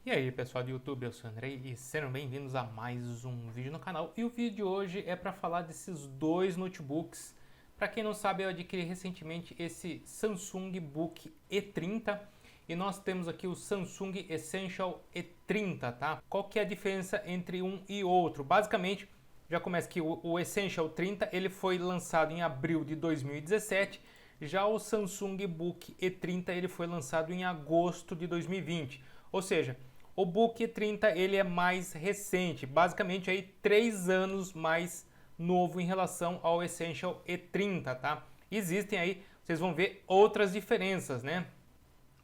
E aí pessoal do YouTube, eu sou o Andrei e sejam bem-vindos a mais um vídeo no canal. E o vídeo de hoje é para falar desses dois notebooks. Para quem não sabe, eu adquiri recentemente esse Samsung Book E30 e nós temos aqui o Samsung Essential E30, tá? Qual que é a diferença entre um e outro? Basicamente, já começa que o Essential 30 ele foi lançado em abril de 2017, já o Samsung Book E30 ele foi lançado em agosto de 2020. Ou seja, o Book E30 ele é mais recente, basicamente aí 3 anos mais novo em relação ao Essential E30, tá? Existem aí, vocês vão ver outras diferenças, né?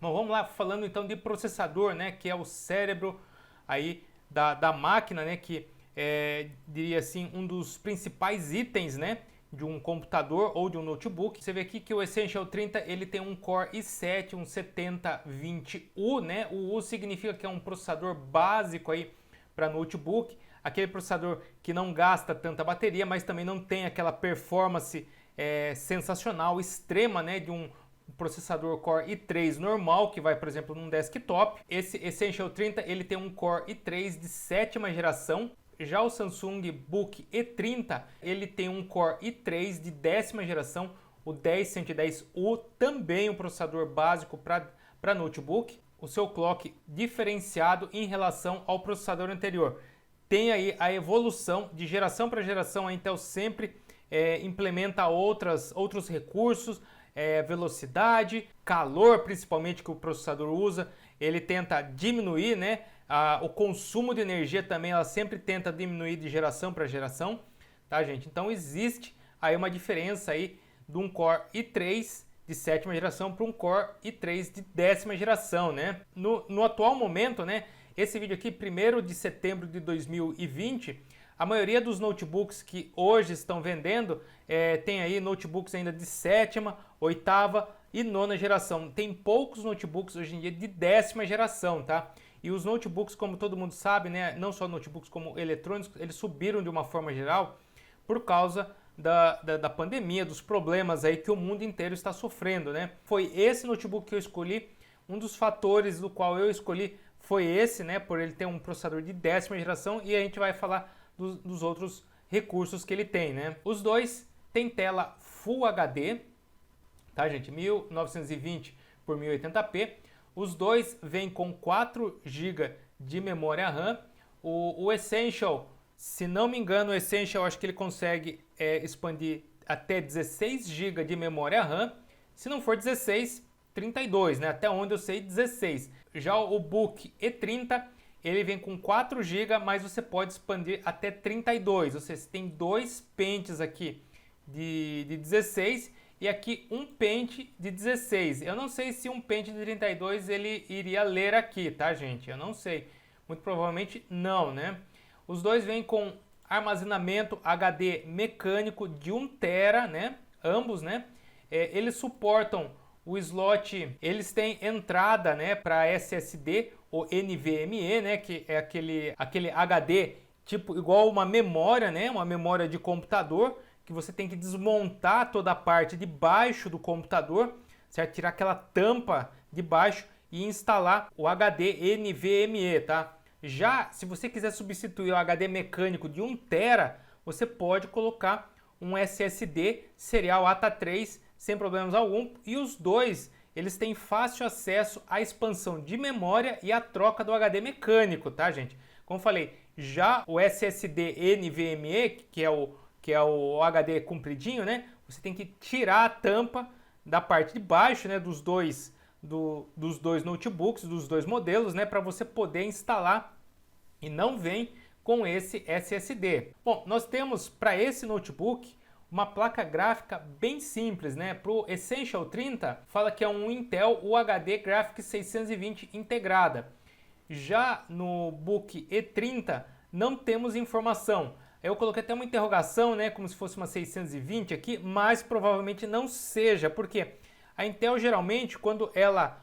Bom, vamos lá, falando então de processador, né, que é o cérebro aí da máquina, né, que diria assim, um dos principais itens, né, de um computador ou de um notebook. Você vê aqui que o Essential 30 ele tem um Core i7, um 7020U, né? O U significa que é um processador básico aí para notebook, aquele processador que não gasta tanta bateria, mas também não tem aquela performance sensacional, extrema, né, de um processador Core i3 normal, que vai, por exemplo, num desktop. Esse Essential 30 ele tem um Core i3 de 7ª geração. Já o Samsung Book E30 ele tem um Core i3 de 10ª geração, o 10110U, também um processador básico para notebook. O seu clock diferenciado em relação ao processador anterior. Tem aí a evolução de geração para geração, a Intel sempre implementa outros recursos, velocidade, calor principalmente que o processador usa, ele tenta diminuir, né? O consumo de energia também ela sempre tenta diminuir de geração para geração, tá gente? Então existe aí uma diferença aí de um Core i3 de 7ª geração para um Core i3 de 10ª geração, né? No atual momento, né? Esse vídeo aqui, 1º de setembro de 2020, a maioria dos notebooks que hoje estão vendendo tem aí notebooks ainda de 7ª, 8ª e 9ª geração. Tem poucos notebooks hoje em dia de 10ª geração, tá? E os notebooks, como todo mundo sabe, né, não só notebooks como eletrônicos, eles subiram de uma forma geral por causa da pandemia, dos problemas aí que o mundo inteiro está sofrendo, né? Foi esse notebook que eu escolhi, um dos fatores do qual eu escolhi foi esse, né, por ele ter um processador de 10ª geração, e a gente vai falar dos outros recursos que ele tem, né? Os dois têm tela Full HD, tá gente? 1920 por 1080p. Os dois vêm com 4 GB de memória RAM. O Essential, se não me engano, o Essential acho que ele consegue expandir até 16 GB de memória RAM. Se não for 16, 32, né? Até onde eu sei, 16. Já o Book E30, ele vem com 4 GB, mas você pode expandir até 32. Ou seja, você tem dois pentes aqui de 16 e aqui um pente de 16. Eu não sei se um pente de 32 ele iria ler aqui, tá, gente? Eu não sei. Muito provavelmente não, né? Os dois vêm com armazenamento HD mecânico de 1 TB, né? Ambos, né? Eles suportam o slot, eles têm entrada, né, para SSD, ou NVMe, né, que é aquele HD tipo igual uma memória, né, uma memória de computador, que você tem que desmontar toda a parte de baixo do computador, certo? Tirar aquela tampa de baixo e instalar o HD NVMe, tá? Já se você quiser substituir o HD mecânico de 1 TB, você pode colocar um SSD serial ATA3 sem problemas algum, e os dois eles têm fácil acesso à expansão de memória e à troca do HD mecânico, tá, gente? Como falei, já o SSD NVMe, que é o HD compridinho, né? Você tem que tirar a tampa da parte de baixo, né, dos dois notebooks, dos dois modelos, né, para você poder instalar, e não vem com esse SSD. Bom, nós temos para esse notebook uma placa gráfica bem simples, né? Para o Essential 30, fala que é um Intel UHD Graphics 620 integrada. Já no Book E30 não temos informação. Eu coloquei até uma interrogação, né, como se fosse uma 620 aqui, mas provavelmente não seja, porque a Intel geralmente, quando ela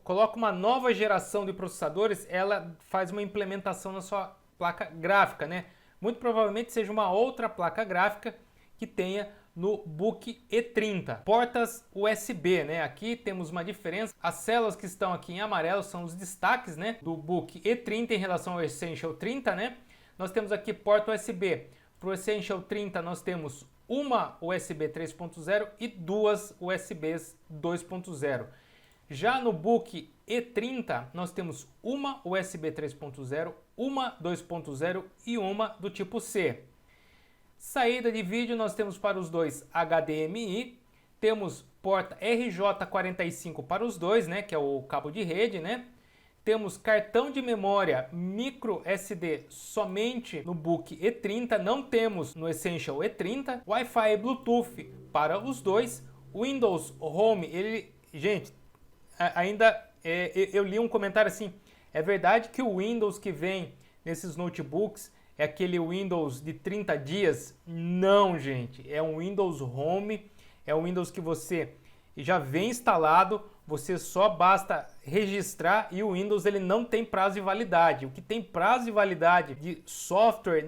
coloca uma nova geração de processadores, ela faz uma implementação na sua placa gráfica, né? Muito provavelmente seja uma outra placa gráfica que tenha no Book E30. Portas USB, né? Aqui temos uma diferença. As células que estão aqui em amarelo são os destaques, né, do Book E30 em relação ao Essential 30, né? Nós temos aqui porta USB. Para o Essential 30 nós temos uma USB 3.0 e duas USBs 2.0. Já no Book E30 nós temos uma USB 3.0, uma 2.0 e uma do tipo C. Saída de vídeo nós temos para os dois HDMI, temos porta RJ45 para os dois, né, que é o cabo de rede, né? Temos cartão de memória micro SD somente no Book E30, não temos no Essential E30. Wi-Fi e Bluetooth para os dois. Windows Home, gente, eu li um comentário assim, é verdade que o Windows que vem nesses notebooks é aquele Windows de 30 dias? Não, gente, é um Windows Home, é um Windows que você já vem instalado, você só basta registrar e o Windows ele não tem prazo de validade. O que tem prazo de validade de software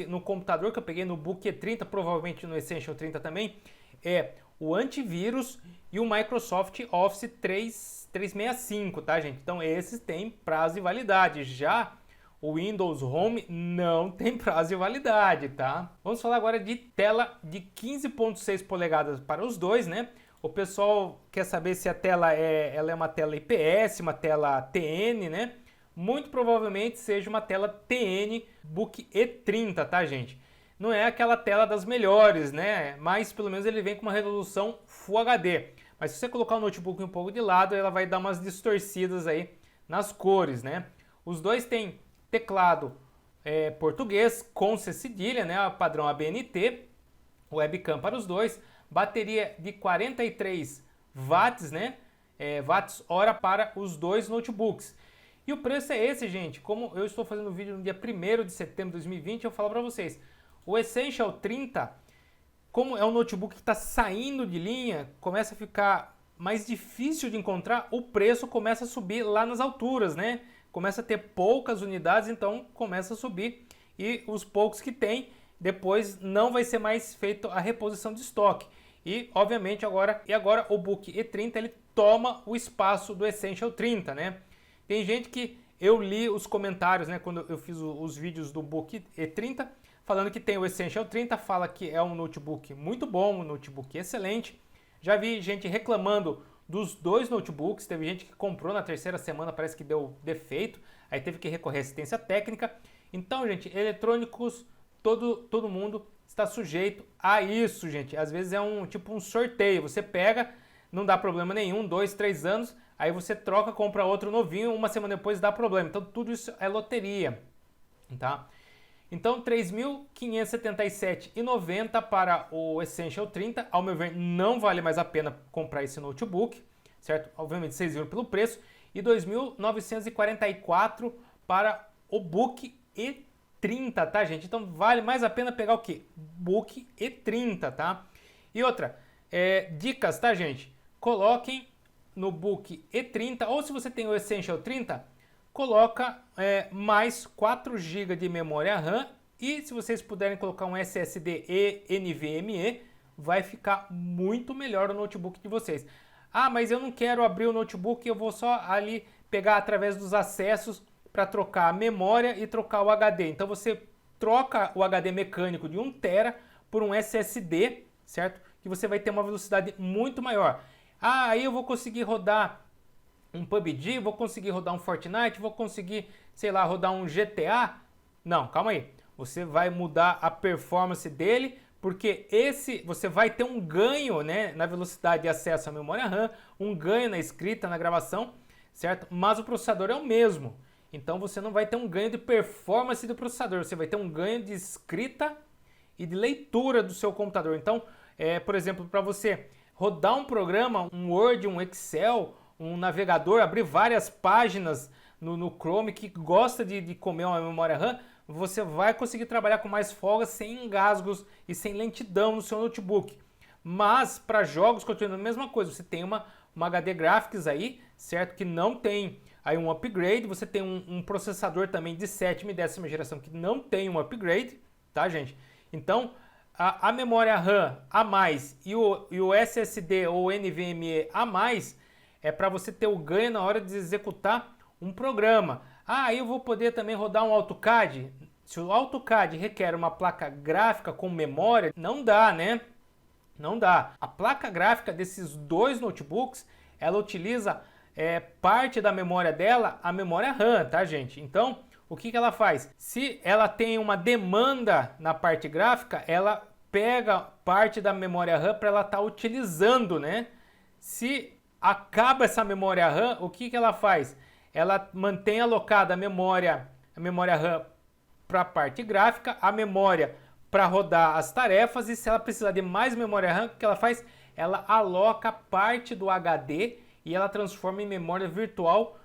no computador que eu peguei no Book E30, provavelmente no Essential 30 também, é o antivírus e o Microsoft Office 365, tá, gente? Então esses têm prazo de validade. Já o Windows Home não tem prazo de validade, tá? Vamos falar agora de tela de 15.6 polegadas para os dois, né? O pessoal quer saber se a tela ela é uma tela IPS, uma tela TN, né? Muito provavelmente seja uma tela TN Book E30, tá, gente? Não é aquela tela das melhores, né? Mas pelo menos ele vem com uma resolução Full HD. Mas se você colocar o notebook um pouco de lado, ela vai dar umas distorcidas aí nas cores, né? Os dois têm teclado português com C cedilha, né? Padrão ABNT, webcam para os dois, bateria de 43 watts, né? Watts hora para os dois notebooks. E o preço é esse, gente. Como eu estou fazendo o vídeo no dia 1º de setembro de 2020, eu falo para vocês. O Essential 30, como é um notebook que está saindo de linha, começa a ficar mais difícil de encontrar, o preço começa a subir lá nas alturas, né? Começa a ter poucas unidades, então começa a subir. E os poucos que tem, depois não vai ser mais feito a reposição de estoque. E, obviamente, agora o Book E30 ele toma o espaço do Essential 30, né? Tem gente que eu li os comentários, né, quando eu fiz os vídeos do Book E30, falando que tem o Essential 30, fala que é um notebook muito bom, um notebook excelente. Já vi gente reclamando dos dois notebooks, teve gente que comprou na terceira semana, parece que deu defeito, aí teve que recorrer à assistência técnica. Então, gente, eletrônicos, todo mundo está sujeito a isso, gente. Às vezes é tipo um sorteio, você pega, não dá problema nenhum, 2, 3 anos, aí você troca, compra outro novinho, uma semana depois dá problema. Então tudo isso é loteria, tá? Então R$ 3.577,90 para o Essential 30, ao meu ver não vale mais a pena comprar esse notebook, certo? Obviamente vocês viram pelo preço. E R$ 2.944 para o Book E30, tá, gente? Então vale mais a pena pegar o quê? Book E30, tá? E outra, dicas, tá, gente? Coloquem no Book E30, ou se você tem o Essential 30, coloca mais 4 GB de memória RAM, e se vocês puderem colocar um SSD e NVMe, vai ficar muito melhor o notebook de vocês. Ah, mas eu não quero abrir o notebook, eu vou só ali pegar através dos acessos para trocar a memória e trocar o HD. Então você troca o HD mecânico de 1 TB por um SSD, certo? Que você vai ter uma velocidade muito maior. Ah, aí eu vou conseguir rodar um PUBG, vou conseguir rodar um Fortnite, vou conseguir, sei lá, rodar um GTA. Não, calma aí. Você vai mudar a performance dele, porque você vai ter um ganho, né, na velocidade de acesso à memória RAM, um ganho na escrita, na gravação, certo? Mas o processador é o mesmo. Então você não vai ter um ganho de performance do processador, você vai ter um ganho de escrita e de leitura do seu computador. Então, por exemplo, para você rodar um programa, um Word, um Excel, um navegador, abrir várias páginas no Chrome que gosta de comer uma memória RAM, você vai conseguir trabalhar com mais folga, sem engasgos e sem lentidão no seu notebook. Mas para jogos continua a mesma coisa, você tem uma HD Graphics aí, certo? Que não tem aí um upgrade, você tem um processador também de 7ª e 10ª geração que não tem um upgrade, tá, gente? Então, a memória RAM a mais e o SSD ou NVMe a mais é para você ter o ganho na hora de executar um programa. Ah, eu vou poder também rodar um AutoCAD? Se o AutoCAD requer uma placa gráfica com memória, não dá, né? Não dá. A placa gráfica desses dois notebooks, ela utiliza parte da memória dela, a memória RAM, tá, gente? Então, o que ela faz? Se ela tem uma demanda na parte gráfica, ela pega parte da memória RAM para ela estar utilizando, né? Se acaba essa memória RAM, o que ela faz? Ela mantém alocada a memória RAM para a parte gráfica, a memória para rodar as tarefas, e se ela precisar de mais memória RAM, o que ela faz? Ela aloca parte do HD e ela transforma em memória virtual,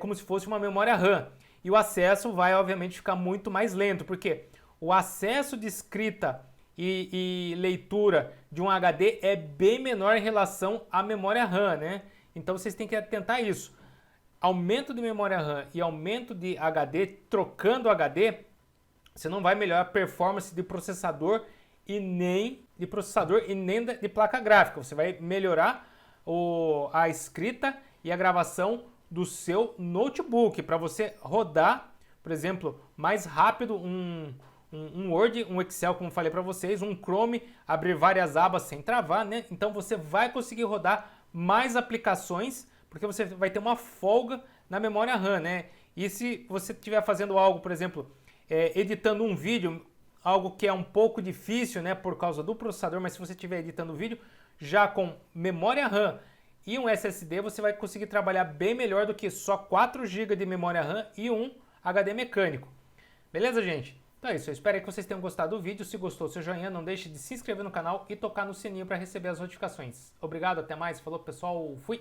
como se fosse uma memória RAM. E o acesso vai, obviamente, ficar muito mais lento, porque o acesso de escrita e leitura de um HD é bem menor em relação à memória RAM, né? Então vocês têm que atentar a isso. Aumento de memória RAM e aumento de HD, trocando o HD, você não vai melhorar a performance de processador e nem de placa gráfica. Você vai melhorar a escrita e a gravação do seu notebook para você rodar, por exemplo, mais rápido um Word, um Excel, como falei para vocês, um Chrome, abrir várias abas sem travar, né? Então você vai conseguir rodar mais aplicações, porque você vai ter uma folga na memória RAM, né? E se você estiver fazendo algo, por exemplo, editando um vídeo, algo que é um pouco difícil, né, por causa do processador, mas se você estiver editando o vídeo já com memória RAM e um SSD, você vai conseguir trabalhar bem melhor do que só 4 GB de memória RAM e um HD mecânico. Beleza, gente? Então é isso, eu espero que vocês tenham gostado do vídeo. Se gostou, seu joinha, não deixe de se inscrever no canal e tocar no sininho para receber as notificações. Obrigado, até mais, falou pessoal, fui!